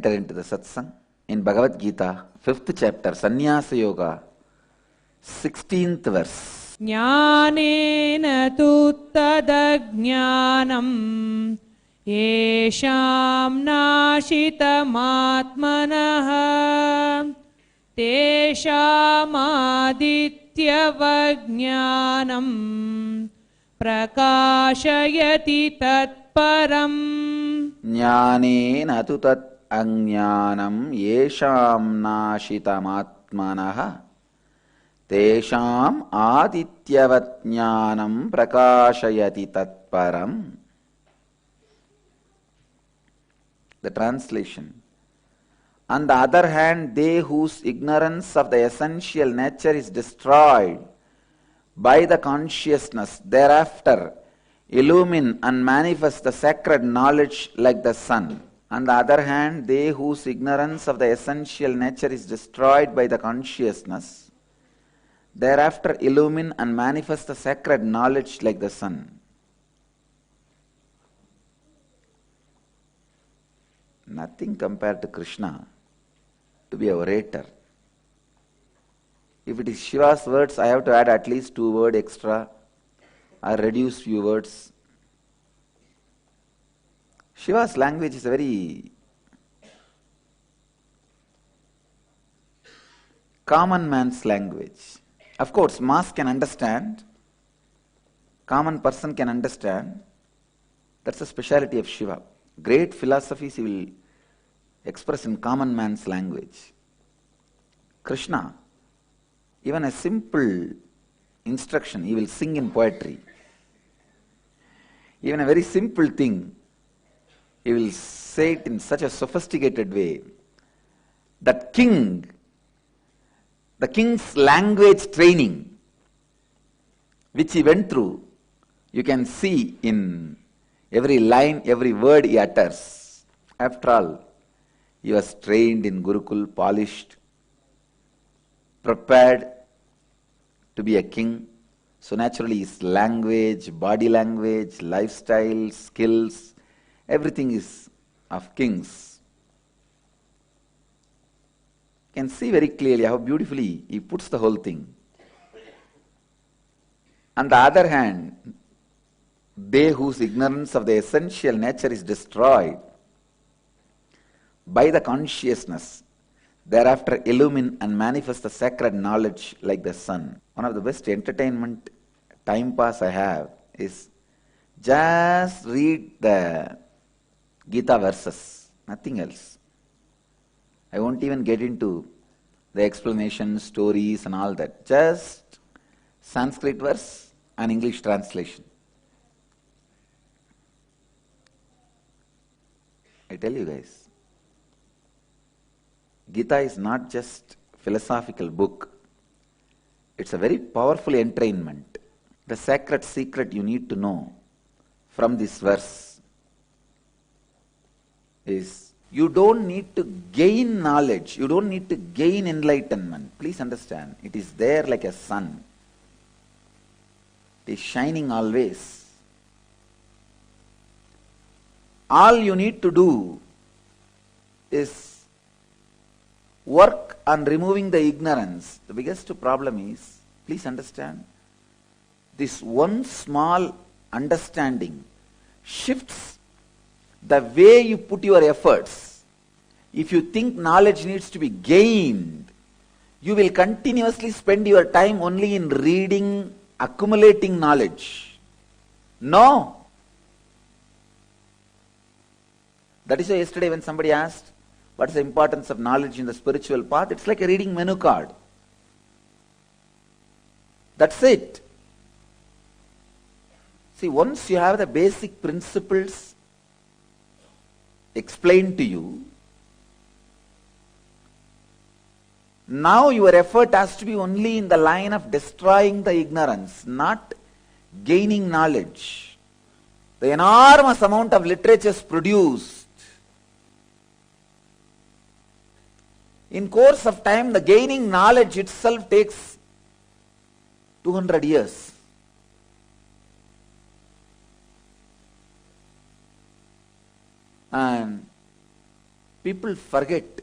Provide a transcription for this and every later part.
enter into the Satsang. In Bhagavad Gita, 5th chapter, Sannyasa Yoga, 16th verse. Jnanena tu tadajnanam yesham nashitamatmanaha tesham adityavajnanam prakashayati tatparam. Jnanena tu tat ajnanam yesham nashitamatmanaha tesham adityavatjnanam prakashayati tatparam. The translation. On the other hand, they whose ignorance of the essential nature is destroyed by the consciousness thereafter illumine and manifest the sacred knowledge like the sun. On the other hand, they whose ignorance of the essential nature is destroyed by the consciousness thereafter illumine and manifest the sacred knowledge like the sun. Nothing compared to Krishna to be a orator. If it is Shiva's words, I have to add at least 2 words extra or reduce few words. Shiva's language is a very common man's language. Of course, mass can understand, common person can understand. That's the speciality of Shiva. Great philosophies he will express in common man's language. Krishna, even a simple instruction, he will sing in poetry. Even a very simple thing, he will say it in such a sophisticated way that the king's language training, which he went through, you can see in every line, every word he utters. After all, he was trained in Gurukul, polished, prepared to be a king. So naturally his language, body language, lifestyle, skills, everything is of kings. You can see very clearly how beautifully he puts the whole thing. On the other hand, they whose ignorance of the essential nature is destroyed by the consciousness thereafter illumine and manifest the sacred knowledge like the sun. One of the best entertainment time pass I have is just read the Gita verses, nothing else. I won't even get into the explanations, stories and all that. Just Sanskrit verse and English translation. I tell you guys, Gita is not just philosophical book. It's a very powerful entrainment. The sacred secret you need to know from this verse is you don't need to gain knowledge. You don't need to gain enlightenment. Please understand, it is there like a sun. It is shining always. All you need to do is work on removing the ignorance. The biggest problem is, please understand, this one small understanding shifts the way you put your efforts. If you think knowledge needs to be gained, you will continuously spend your time only in reading, accumulating knowledge. No. That is why yesterday when somebody asked, what is the importance of knowledge in the spiritual path? It's like a reading menu card. That's it. See, once you have the basic principles explained to you, now your effort has to be only in the line of destroying the ignorance, not gaining knowledge. The enormous amount of literature is produced. In course of time, the gaining knowledge itself takes 200 years. And People forget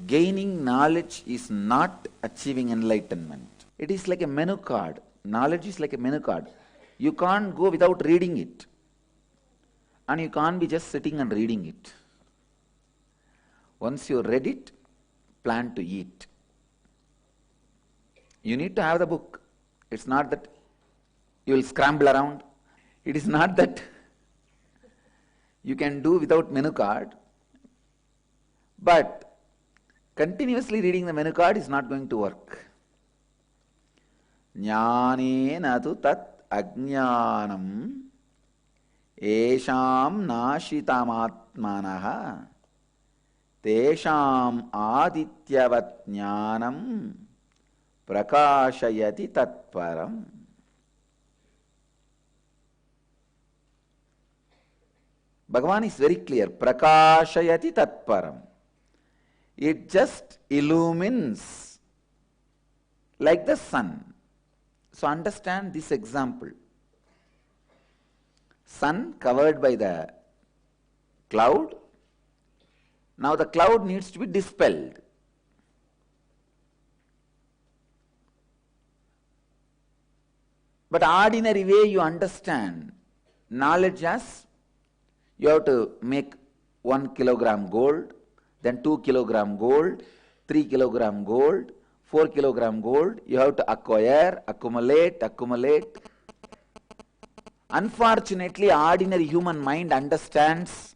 gaining knowledge is not achieving enlightenment. It is like a menu card. Knowledge is like a menu card. You can't go without reading it. And you can't be just sitting and reading it. Once you read it, plan to eat. You need to have the book. It's not that you will scramble around. It is not that you can do without menu card. But continuously reading the menu card is not going to work. Jnanena tu tat ajnanam esham nashitamatmanaha tesham adityavat jnanam prakashayati tatparam. Bhagavan is very clear. Prakashayati tatparam. It just illumines like the sun. So understand this example. Sun covered by the cloud. Now the cloud needs to be dispelled. But ordinary way you understand knowledge as you have to make 1 kilogram gold, then 2 kilogram gold, 3 kilogram gold, 4 kilogram gold. You have to acquire, accumulate. Unfortunately, ordinary human mind understands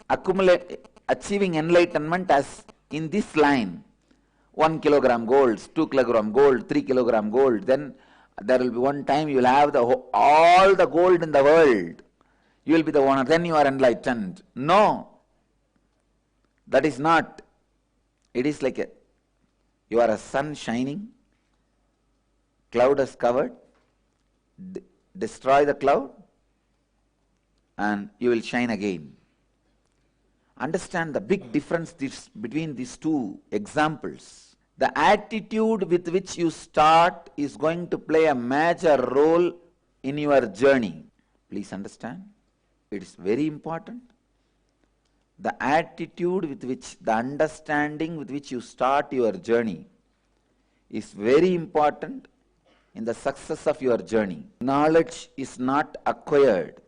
achieving enlightenment as in this line. 1 kilogram gold, 2 kilogram gold, 3 kilogram gold. Then there will be one time you will have all the gold in the world. You will be the owner, then you are enlightened. No. That is not. It is like you are a sun shining, cloud is covered, destroy the cloud, and you will shine again. Understand the big difference between these two examples. The attitude with which you start is going to play a major role in your journey. Please understand. It is very important. The attitude with which, the understanding with which you start your journey is very important in the success of your journey. Knowledge is not acquired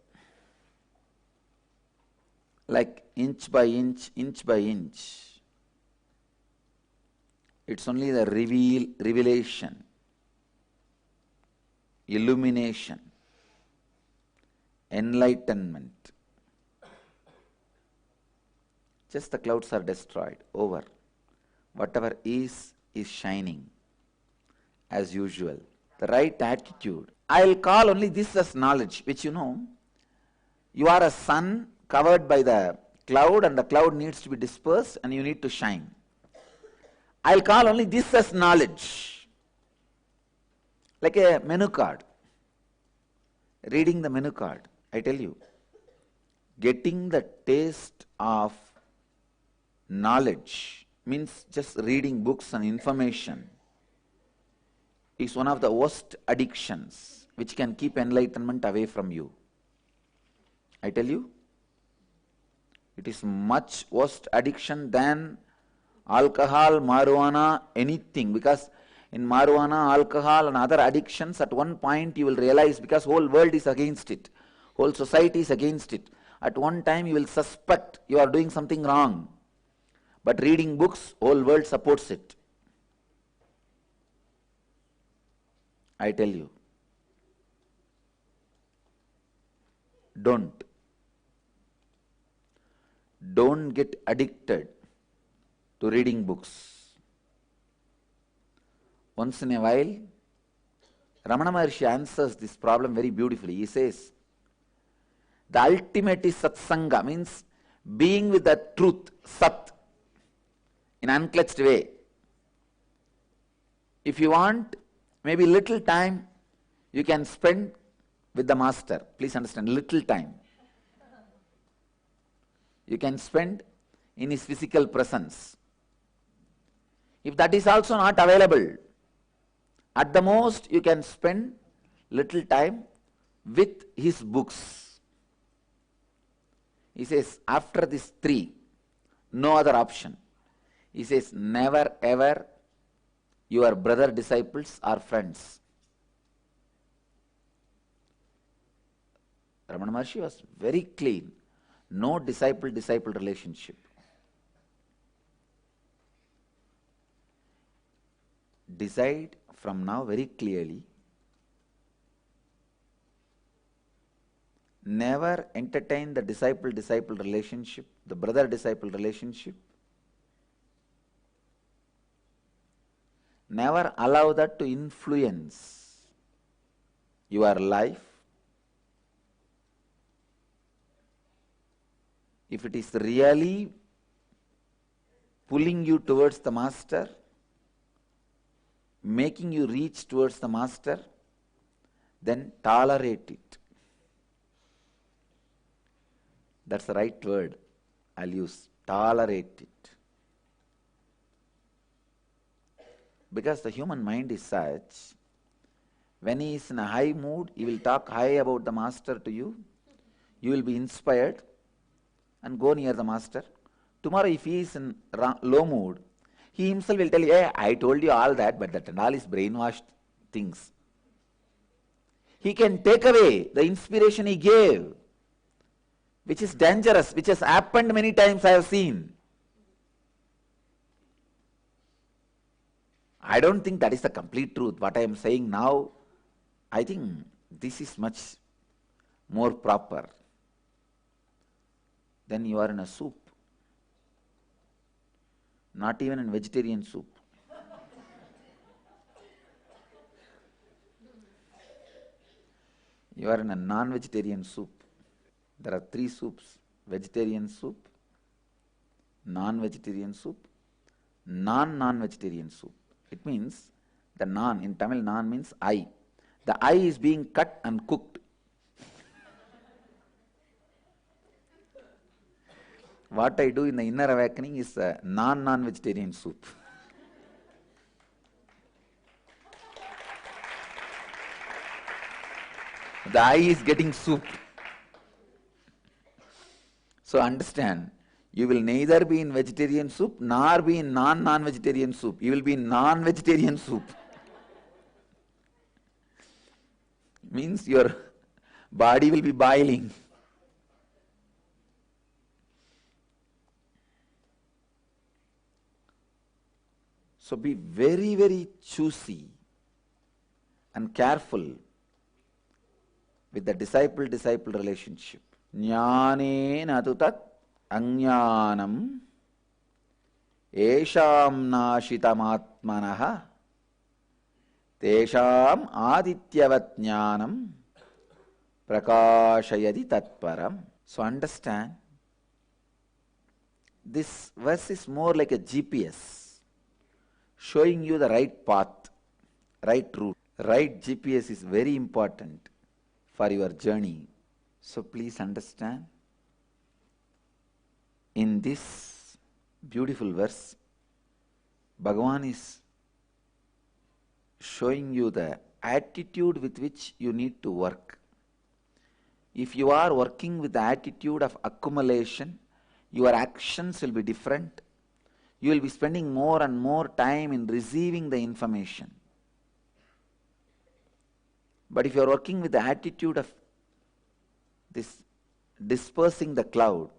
like inch by inch. It's only the revelation, illumination, enlightenment. Just the clouds are destroyed, over. Whatever is shining as usual. The right attitude. I will call only this as knowledge, which you know. You are a sun covered by the cloud and the cloud needs to be dispersed and you need to shine. I will call only this as knowledge. Like a menu card. Reading the menu card, I tell you. Getting the taste of knowledge means just reading books and information is one of the worst addictions which can keep enlightenment away from you. I tell you, it is much worse addiction than alcohol, marijuana, anything, because in marijuana, alcohol and other addictions at one point you will realize, because whole world is against it, whole society is against it, at one time you will suspect you are doing something wrong. But reading books, whole world supports it. I tell you. Don't get addicted to reading books. Once in a while, Ramana Maharshi answers this problem very beautifully. He says, the ultimate is Satsanga, means being with the truth, Sat, in unclutched way. If you want maybe little time, you can spend with the master. Please understand, little time. You can spend in his physical presence. If that is also not available, at the most you can spend little time with his books. He says, after these three, no other option. He says, never ever your brother disciples are friends. Ramana Maharshi was very clean. No disciple-disciple relationship. Decide from now very clearly, never entertain the disciple-disciple relationship, the brother-disciple relationship. Never allow that to influence your life. If it is really pulling you towards the Master, making you reach towards the Master, then tolerate it. That's the right word I'll use. Tolerate it. Because the human mind is such, when he is in a high mood, he will talk high about the Master to you. You will be inspired and go near the Master. Tomorrow if he is in low mood, he himself will tell you, hey, I told you all that, but that and all is brainwashed things. He can take away the inspiration he gave, which is dangerous, which has happened many times I have seen. I don't think that is the complete truth. What I am saying now, I think this is much more proper. Then you are in a soup. Not even in vegetarian soup. You are in a non-vegetarian soup. There are 3 soups: vegetarian soup, non-vegetarian soup, non-vegetarian soup. It means the non, in Tamil non means I. The I is being cut and cooked. What I do in the inner awakening is a non-vegetarian soup. The I is getting soup. So understand, you will neither be in vegetarian soup nor be in non-vegetarian soup. You will be in non-vegetarian soup. Means your body will be boiling. So be very, very choosy and careful with the disciple-disciple relationship. Jnanena tu tat ajnanam esham nashitamatmanaha tesham adityavat jnanam prakashayati tatparam. So understand, this verse is more like a GPS, showing you the right path, right route. Right GPS is very important for your journey. So please understand, in this beautiful verse, Bhagavan is showing you the attitude with which you need to work. If you are working with the attitude of accumulation, your actions will be different. You will be spending more and more time in receiving the information. But if you are working with the attitude of this dispersing the cloud,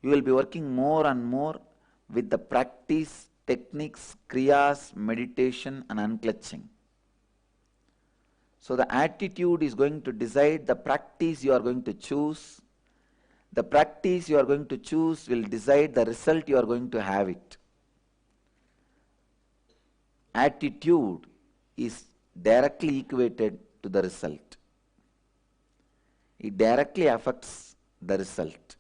you will be working more and more with the practice, techniques, kriyas, meditation and unclutching. So the attitude is going to decide the practice you are going to choose. The practice you are going to choose will decide the result you are going to have it. Attitude is directly equated to the result. It directly affects the result.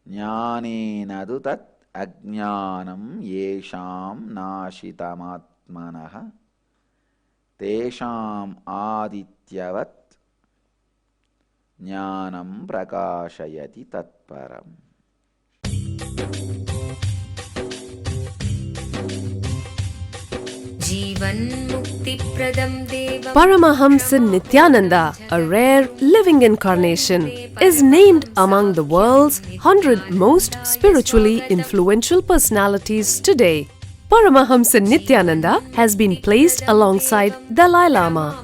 Jnanena tu tat ajnanam yesham nashitamatmanaha tesham adityavat jnanam prakashayati tatparam. जीवन मुक्त Paramahamsa Nithyananda, a rare living incarnation, is named among the world's 100 most spiritually influential personalities today. Paramahamsa Nithyananda has been placed alongside Dalai Lama,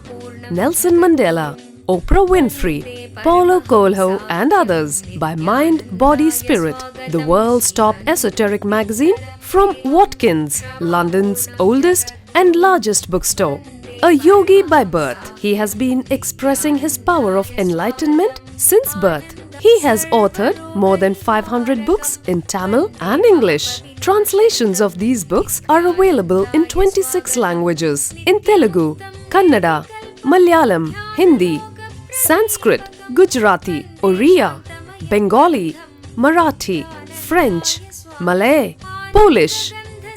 Nelson Mandela, Oprah Winfrey, Paulo Coelho and others by Mind, Body, Spirit, the world's top esoteric magazine from Watkins, London's oldest and largest bookstore. A yogi by birth, he has been expressing his power of enlightenment since birth. He has authored more than 500 books in Tamil and English. Translations of these books are available in 26 languages in Telugu, Kannada, Malayalam, Hindi, Sanskrit, Gujarati, Oriya, Bengali, Marathi, French, Malay, Polish,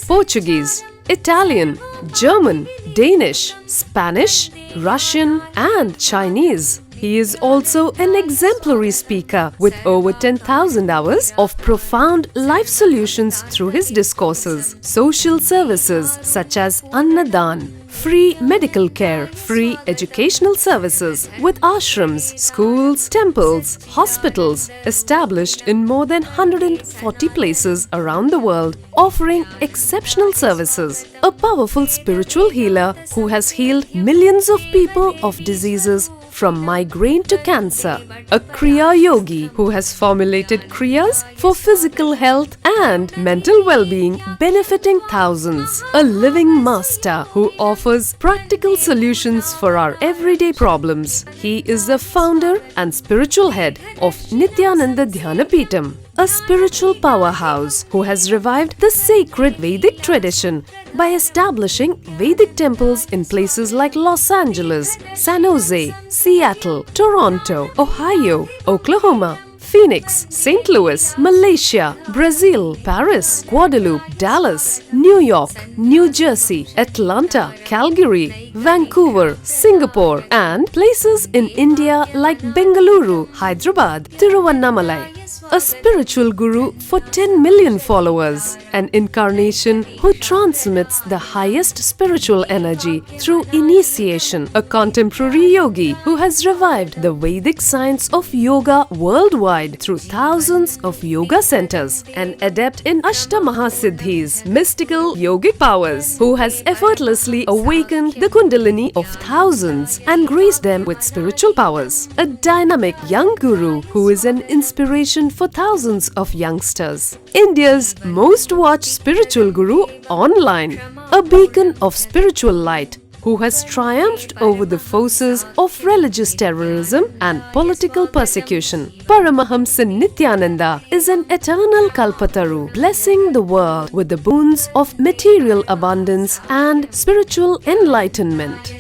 Portuguese, Italian, German, Danish, Spanish, Russian and Chinese. He is also an exemplary speaker with over 10,000 hours of profound life solutions through his discourses. Social services such as Annadan, free medical care, free educational services with ashrams, schools, temples, hospitals established in more than 140 places around the world, offering exceptional services. A powerful spiritual healer who has healed millions of people of diseases from migraine to cancer. A Kriya Yogi who has formulated Kriyas for physical health and mental well-being benefiting thousands. A living master who offers practical solutions for our everyday problems. He is the founder and spiritual head of Nithyananda Dhyanapeetham, a spiritual powerhouse who has revived the sacred Vedic tradition by establishing Vedic temples in places like Los Angeles, San Jose, Seattle, Toronto, Ohio, Oklahoma, Phoenix, St. Louis, Malaysia, Brazil, Paris, Guadeloupe, Dallas, New York, New Jersey, Atlanta, Calgary, Vancouver, Singapore, and places in India like Bengaluru, Hyderabad, Tiruvannamalai. A spiritual guru for 10 million followers, an incarnation who transmits the highest spiritual energy through initiation, a contemporary yogi who has revived the Vedic science of yoga worldwide through thousands of yoga centers, an adept in Ashtamahasiddhis, mystical yogic powers, who has effortlessly awakened the Kundalini of thousands and graced them with spiritual powers, a dynamic young guru who is an inspiration for thousands of youngsters, India's most watched spiritual guru online, a beacon of spiritual light who has triumphed over the forces of religious terrorism and political persecution. Paramahamsa Nithyananda is an eternal Kalpataru, blessing the world with the boons of material abundance and spiritual enlightenment.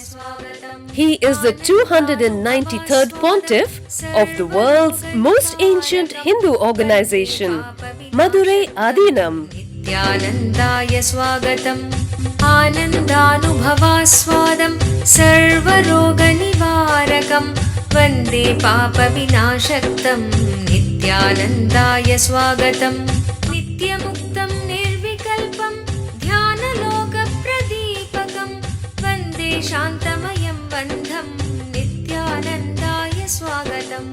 He is the 293rd Pontiff of the world's most ancient Hindu organization, MADURAI AADHEENAM. Nithyanandaya swagatam Anandanubhavaswadam Sarvaroga nivarakam Vande papa vinashaktam Nithyanandaya swagatam Nityamuktam nirvikalpam Dhyanaloka pradipakam Vande shantamayam bandham Nithyanandaya swagatam.